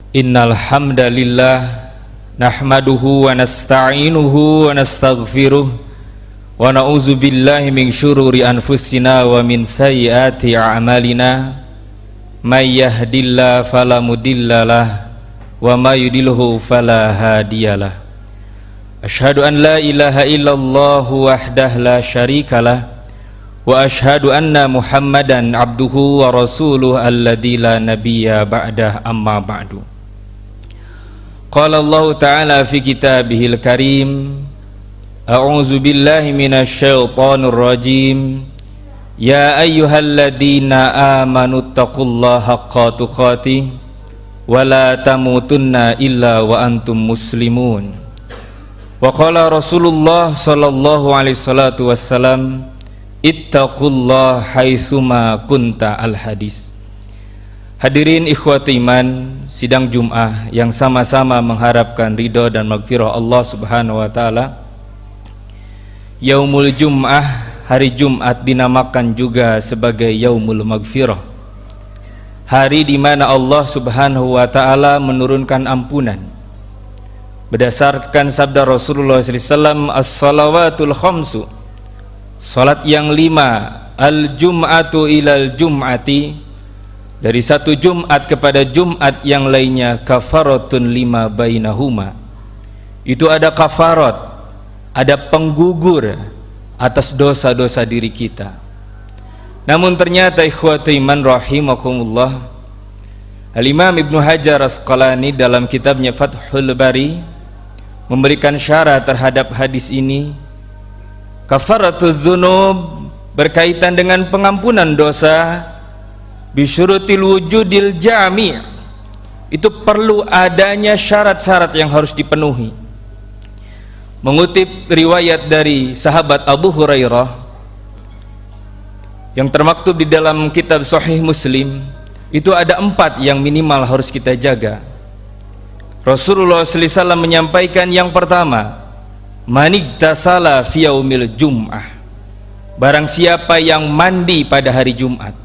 Innal hamdalillah nahmaduhu wa nasta'inuhu wa nastaghfiruh wa na'udzu billahi min syururi anfusina wa min sayyiati a'malina may yahdihillahu fala mudhillalah wa may yudlilhu fala hadiyalah. Asyhadu an la ilaha illallah wahdahu la syarikalah wa asyhadu anna Muhammadan abduhu wa rasuluh alladzi la nabiyya ba'dah, amma ba'du. Qala Allah Ta'ala fi kitabihil karim, a'udzu billahi minasyaitonir rajim, ya ayyuhalladzina amanu taqullaha haqqa tuqatih wa la tamutunna illa wa antum muslimun. Wa qala Rasulullah sallallahu alaihi salatu wassalam, ittaqullaha haitsuma kunta, al hadis. Hadirin ikhwati iman, sidang Jum'ah yang sama-sama mengharapkan ridho dan maghfirah Allah Subhanahu wa taala. Yaumul Jum'ah, hari Jumat, dinamakan juga sebagai Yaumul Maghfirah, hari di mana Allah Subhanahu wa taala menurunkan ampunan. Berdasarkan sabda Rasulullah SAW, as-salawatul khamsu, salat yang 5, al-jum'atu ilal jum'ati, dari satu Jumat kepada Jumat yang lainnya, kafaratun lima bainahuma, itu ada kafarat, ada penggugur atas dosa-dosa diri kita. Namun ternyata ikhwatu iman rahimakumullah, Al-Imam Ibnu Hajar Asqalani dalam kitabnya Fathul Bari memberikan syarah terhadap hadis ini. Kafaratul dzunub berkaitan dengan pengampunan dosa, bisyurutil wujudil jami', itu perlu adanya syarat-syarat yang harus dipenuhi. Mengutip riwayat dari sahabat Abu Hurairah yang termaktub di dalam kitab Sahih Muslim, itu ada 4 yang minimal harus kita jaga. Rasulullah SAW menyampaikan yang pertama, manigtasala fi yaumil jum'ah, barang siapa yang mandi pada hari Jumat.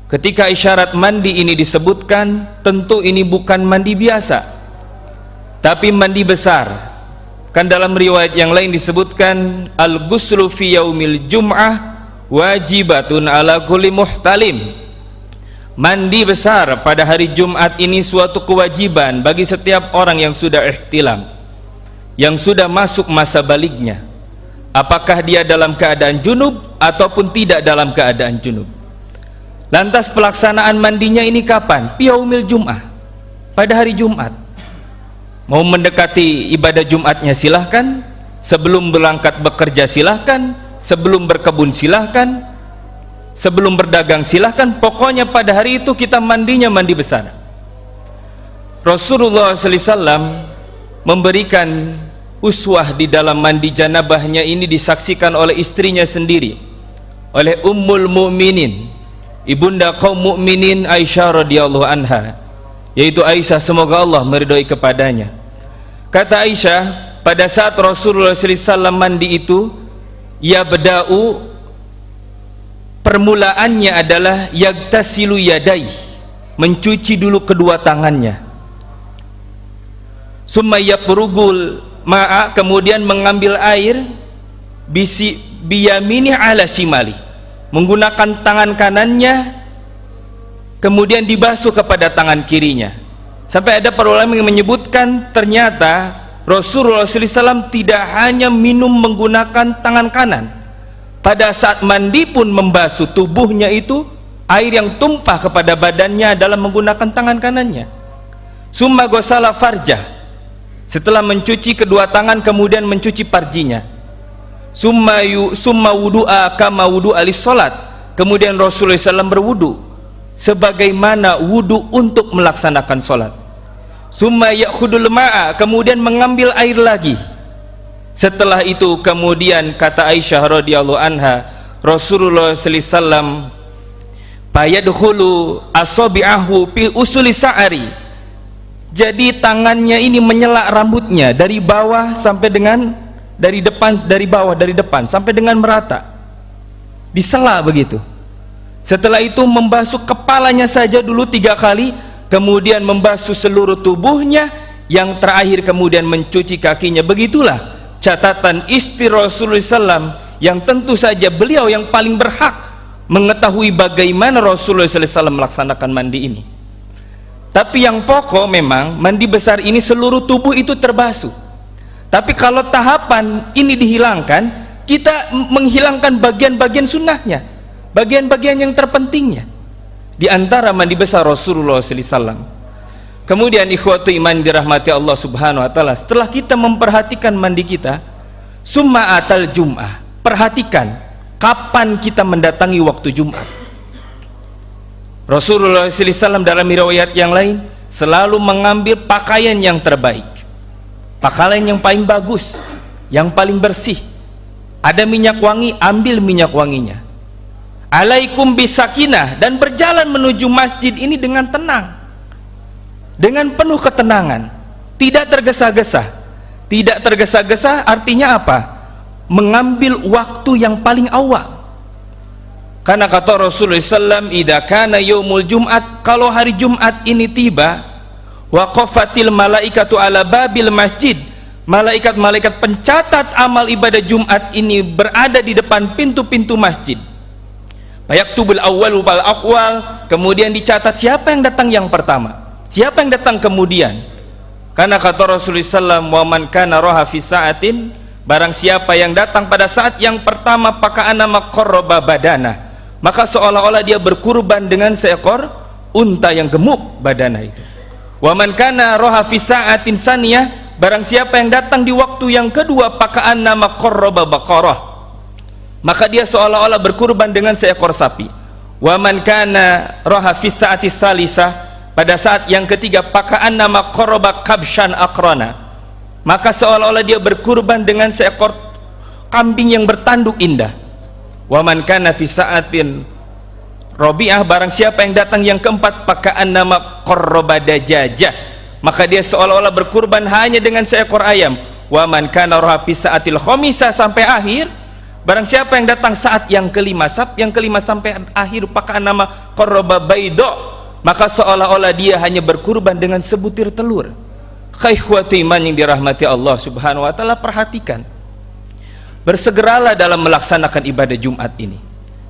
Ketika isyarat mandi ini disebutkan, tentu ini bukan mandi biasa, tapi mandi besar. Kan dalam riwayat yang lain disebutkan, al-ghuslu fi yaumil jum'ah wajibatun ala kulli muhtalim. Mandi besar pada hari Jumat ini suatu kewajiban bagi setiap orang yang sudah ihtilam, yang sudah masuk masa balignya, apakah dia dalam keadaan junub ataupun tidak dalam keadaan junub. Lantas pelaksanaan mandinya ini kapan? Yaumil Jum'ah, pada hari Jumat. Mau mendekati ibadah Jumatnya silahkan, sebelum berangkat bekerja silahkan, sebelum berkebun silahkan, sebelum berdagang silahkan, pokoknya pada hari itu kita mandinya mandi besar. Rasulullah SAW memberikan uswah di dalam mandi janabahnya ini, disaksikan oleh istrinya sendiri, oleh Ummul Mukminin, ibunda kaum mukminin Aisyah radhiyallahu anha, yaitu Aisyah, semoga Allah meridhai kepadanya. Kata Aisyah, pada saat Rasulullah SAW mandi itu, ya beda'u, permulaannya adalah yagtasilu yadai, mencuci dulu kedua tangannya, summa yaprugul ma'a, kemudian mengambil air, biyamini ala shimali, menggunakan tangan kanannya, kemudian dibasuh kepada tangan kirinya. Sampai ada para ulama yang menyebutkan ternyata Rasulullah SAW tidak hanya minum menggunakan tangan kanan, pada saat mandi pun membasuh tubuhnya itu, air yang tumpah kepada badannya adalah menggunakan tangan kanannya. Summa ghasala farjah, setelah mencuci kedua tangan kemudian mencuci parjinya. Summa wudu'a kama wudu'a lis-salat, kemudian Rasulullah SAW berwudu sebagaimana wudu untuk melaksanakan salat. Summa ya'khudul ma'a, kemudian mengambil air lagi. Setelah itu kemudian kata Aisyah radhiyallahu anha, Rasulullah SAW payadkhulu asabi'ahu fi usuli sa'ari, jadi tangannya ini menyelak rambutnya dari bawah sampai dengan dari depan, dari bawah, dari depan sampai dengan merata, disela begitu. Setelah itu membasuh kepalanya saja dulu 3 kali, kemudian membasuh seluruh tubuhnya, yang terakhir kemudian mencuci kakinya. Begitulah catatan istri Rasulullah SAW, yang tentu saja beliau yang paling berhak mengetahui bagaimana Rasulullah SAW melaksanakan mandi ini. Tapi yang pokok memang mandi besar ini seluruh tubuh itu terbasuh. Tapi kalau tahapan ini dihilangkan, kita menghilangkan bagian-bagian sunnahnya, bagian-bagian yang terpentingnya. Di antara mandi besar Rasulullah SAW. Kemudian ikhwatu iman dirahmati Allah Subhanahu wa taala, setelah kita memperhatikan mandi kita, summa atal jum'ah, perhatikan kapan kita mendatangi waktu Jumat. Rasulullah SAW dalam riwayat yang lain selalu mengambil pakaian yang terbaik, pakaian yang paling bagus, yang paling bersih. Ada minyak wangi, ambil minyak wanginya. Alaikum bisakinah, dan berjalan menuju masjid ini dengan tenang, dengan penuh ketenangan, tidak tergesa-gesa. Tidak tergesa-gesa artinya apa? Mengambil waktu yang paling awal. Karena kata Rasulullah SAW, idza kana yaumul Jumat, kalau hari Jumat ini tiba, waqafatil malaikatu ala babil masjid, malaikat-malaikat pencatat amal ibadah Jumat ini berada di depan pintu-pintu masjid. Fayaktubul awwal wal aqwal, kemudian dicatat siapa yang datang yang pertama, siapa yang datang kemudian. Karena kata Rasulullah SAW, wa man kana roha fi sa'atin, barang siapa yang datang pada saat yang pertama, paka'anama qarraba badana, maka seolah-olah dia berkurban dengan seekor unta yang gemuk badana itu. Wa man kana roha fi sa'atin saniyah, barang siapa yang datang di waktu yang kedua, paka'anama qarraba baqarah, maka dia seolah-olah berkurban dengan seekor sapi. Wa man kana roha fi sa'atis salisah, pada saat yang ketiga, paka'an nama qarraba kabshan akrona, maka seolah-olah dia berkurban dengan seekor kambing yang bertanduk indah. Wa man kana fi sa'atin rabi'ah, barang siapa yang datang yang keempat, paka'an nama qarraba dajajah, maka dia seolah-olah berkurban hanya dengan seekor ayam. Wa man kana roha fi sa'atil khamisah, sampai akhir, barang siapa yang datang saat yang kelima, sampai akhir, paka'an nama qarraba baydo, maka seolah-olah dia hanya berkurban dengan sebutir telur. Ikhwati iman yang dirahmati Allah Subhanahu wa taala, perhatikan, bersegeralah dalam melaksanakan ibadah Jumat ini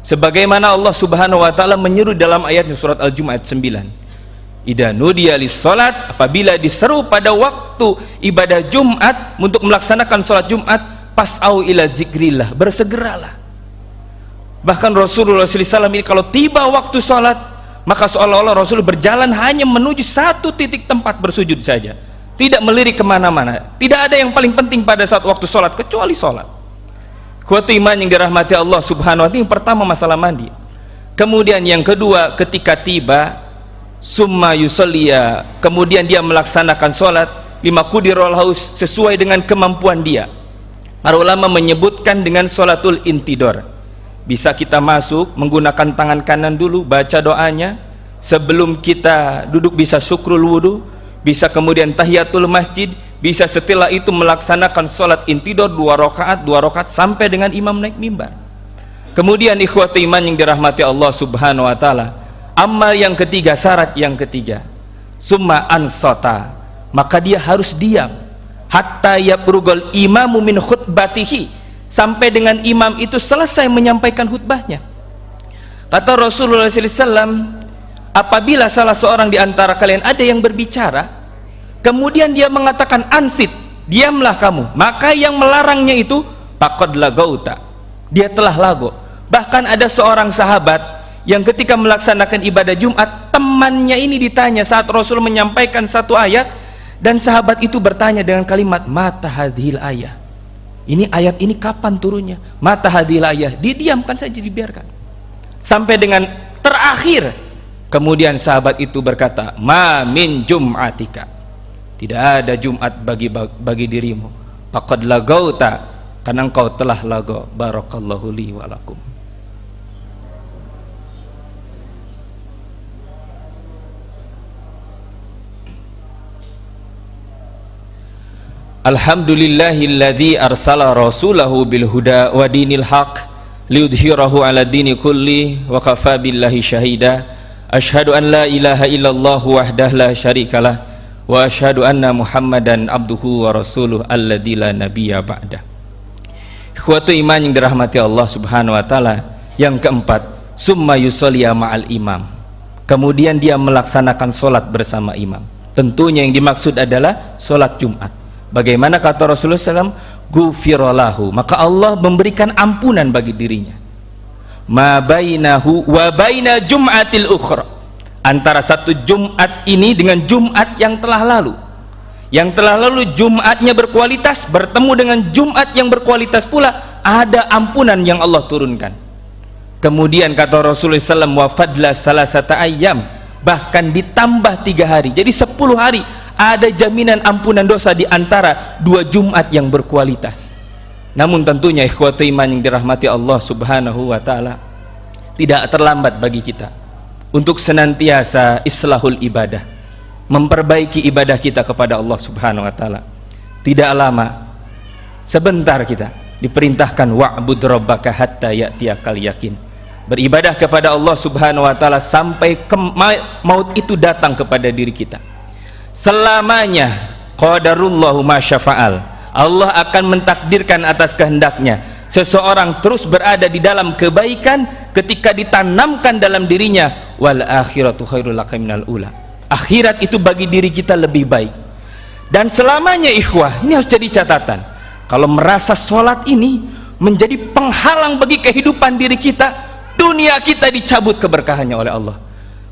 sebagaimana Allah Subhanahu wa taala menyeru dalam ayat surat Al-Jumu'ah 9. Idza nudiya lis-shalat, apabila diseru pada waktu ibadah Jumat untuk melaksanakan salat Jumat, pas'au ila zikrillah, bersegeralah. Bahkan Rasulullah SAW ini kalau tiba waktu salat, maka seolah-olah Rasul berjalan hanya menuju satu titik tempat bersujud saja, tidak melirik kemana-mana. Tidak ada yang paling penting pada saat waktu sholat kecuali sholat. Kuat iman yang dirahmati Allah Subhanahu wa taala, yang pertama masalah mandi. Kemudian yang kedua, ketika tiba, summa yusalliya, kemudian dia melaksanakan sholat lima qudirul haus, sesuai dengan kemampuan dia. Para ulama menyebutkan dengan sholatul intidor. Bisa kita masuk menggunakan tangan kanan dulu, baca doanya sebelum kita duduk, bisa syukrul wudu, bisa kemudian tahiyatul masjid, bisa setelah itu melaksanakan sholat intidor 2 rakaat sampai dengan imam naik mimbar. Kemudian ikhwati iman yang dirahmati Allah Subhanahu wa taala, amal yang ketiga, syarat yang ketiga, summa ansota, maka dia harus diam hatta yabrugul imamu min khutbatihi, sampai dengan imam itu selesai menyampaikan khutbahnya. Kata Rasulullah SAW, apabila salah seorang di antara kalian ada yang berbicara, kemudian dia mengatakan ansit, diamlah kamu, maka yang melarangnya itu faqad lagauta, dia telah lago. Bahkan ada seorang sahabat yang ketika melaksanakan ibadah Jumat, temannya ini ditanya saat Rasul menyampaikan satu ayat, dan sahabat itu bertanya dengan kalimat mata hadhil ayah, ini ayat ini kapan turunnya? Mata hadhil ayah, didiamkan saja, dibiarkan sampai dengan terakhir. Kemudian sahabat itu berkata, ma min jum'atika, tidak ada Jumat bagi dirimu, faqad lagauta, karena engkau telah lago. Barakallahu li wa lakum. Alhamdulillahilladzi arsala rasulahu bil huda wa dinil haq liyudhhirahu ala dini kulli wa kafa billahi syahida. Asyhadu an la ilaha illallah wahdah la syarikalah wa asyhadu anna Muhammadan abduhu wa rasuluh alladzi la nabiyya ba'dah. Ikhwatu iman yang dirahmati Allah Subhanahu wa taala, yang keempat, summa yusolli ma'al imam. Kemudian dia melaksanakan solat bersama imam. Tentunya yang dimaksud adalah solat Jumat. Bagaimana kata Rasulullah SAW, gufirolahu, maka Allah memberikan ampunan bagi dirinya. Ma bainahu wa baina jum'atil ukhra, antara satu Jumat ini dengan Jumat yang telah lalu. Yang telah lalu Jumatnya berkualitas, bertemu dengan Jumat yang berkualitas pula, ada ampunan yang Allah turunkan. Kemudian kata Rasulullah SAW, wa fadla salasata ayyam, bahkan ditambah 3 hari, jadi 10 hari ada jaminan ampunan dosa di antara 2 Jumat yang berkualitas. Namun tentunya ikhwatu iman yang dirahmati Allah Subhanahu wa taala, tidak terlambat bagi kita untuk senantiasa islahul ibadah, memperbaiki ibadah kita kepada Allah Subhanahu wa taala. Tidak lama, sebentar kita diperintahkan wa'bud rabbaka hatta ya'tiyakal yakin, beribadah kepada Allah Subhanahu wa taala sampai maut itu datang kepada diri kita. Selamanya qadarullahu ma syafa'al, Allah akan mentakdirkan atas kehendaknya seseorang terus berada di dalam kebaikan ketika ditanamkan dalam dirinya wal akhiratu khairul laka minal ula, akhirat itu bagi diri kita lebih baik. Dan selamanya ikhwah, ini harus jadi catatan, kalau merasa sholat ini menjadi penghalang bagi kehidupan diri kita, dunia kita dicabut keberkahannya oleh Allah.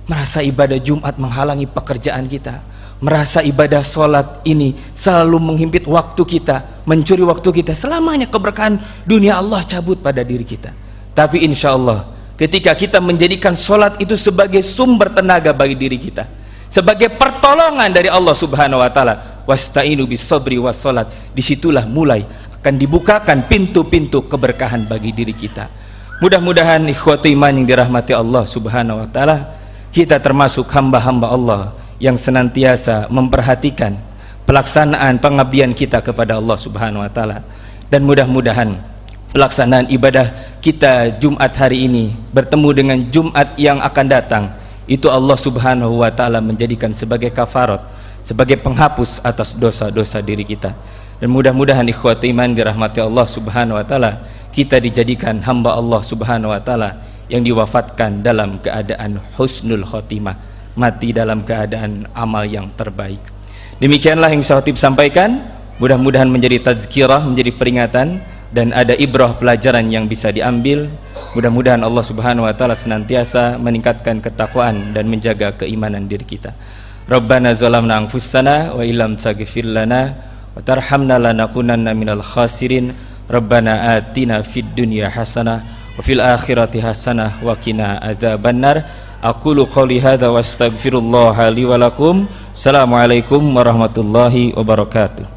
Merasa ibadah Jumat menghalangi pekerjaan kita, merasa ibadah sholat ini selalu menghimpit waktu kita, mencuri waktu kita, selamanya keberkahan dunia Allah cabut pada diri kita. Tapi insya Allah ketika kita menjadikan sholat itu sebagai sumber tenaga bagi diri kita, sebagai pertolongan dari Allah Subhanahu wa taala, wasta'inu bis sabri was sholat, disitulah mulai akan dibukakan pintu-pintu keberkahan bagi diri kita. Mudah-mudahan ikhwatu iman yang dirahmati Allah Subhanahu wa taala, kita termasuk hamba-hamba Allah yang senantiasa memperhatikan pelaksanaan pengabdian kita kepada Allah Subhanahu wa taala, dan mudah-mudahan pelaksanaan ibadah kita Jumat hari ini bertemu dengan Jumat yang akan datang itu Allah Subhanahu wa taala menjadikan sebagai kafarat, sebagai penghapus atas dosa-dosa diri kita. Dan mudah-mudahan ikhwatu iman dirahmati Allah Subhanahu wa taala, kita dijadikan hamba Allah Subhanahu wa taala yang diwafatkan dalam keadaan husnul khotimah, mati dalam keadaan amal yang terbaik. Demikianlah yang saya sampaikan, mudah-mudahan menjadi tazkirah, menjadi peringatan, dan ada ibrah pelajaran yang bisa diambil. Mudah-mudahan Allah Subhanahu wa taala senantiasa meningkatkan ketakwaan dan menjaga keimanan diri kita. Rabbana zalamna anfusana wa illam taghfir lana wa tarhamna lanakunanna minal khasirin. Rabbana atina fid dunya hasanah wa fil akhirati hasanah wa qina adzabannar. Aqulu qouli hadza wa astaghfirullah li wa lakum. Assalamualaikum warahmatullahi wabarakatuh.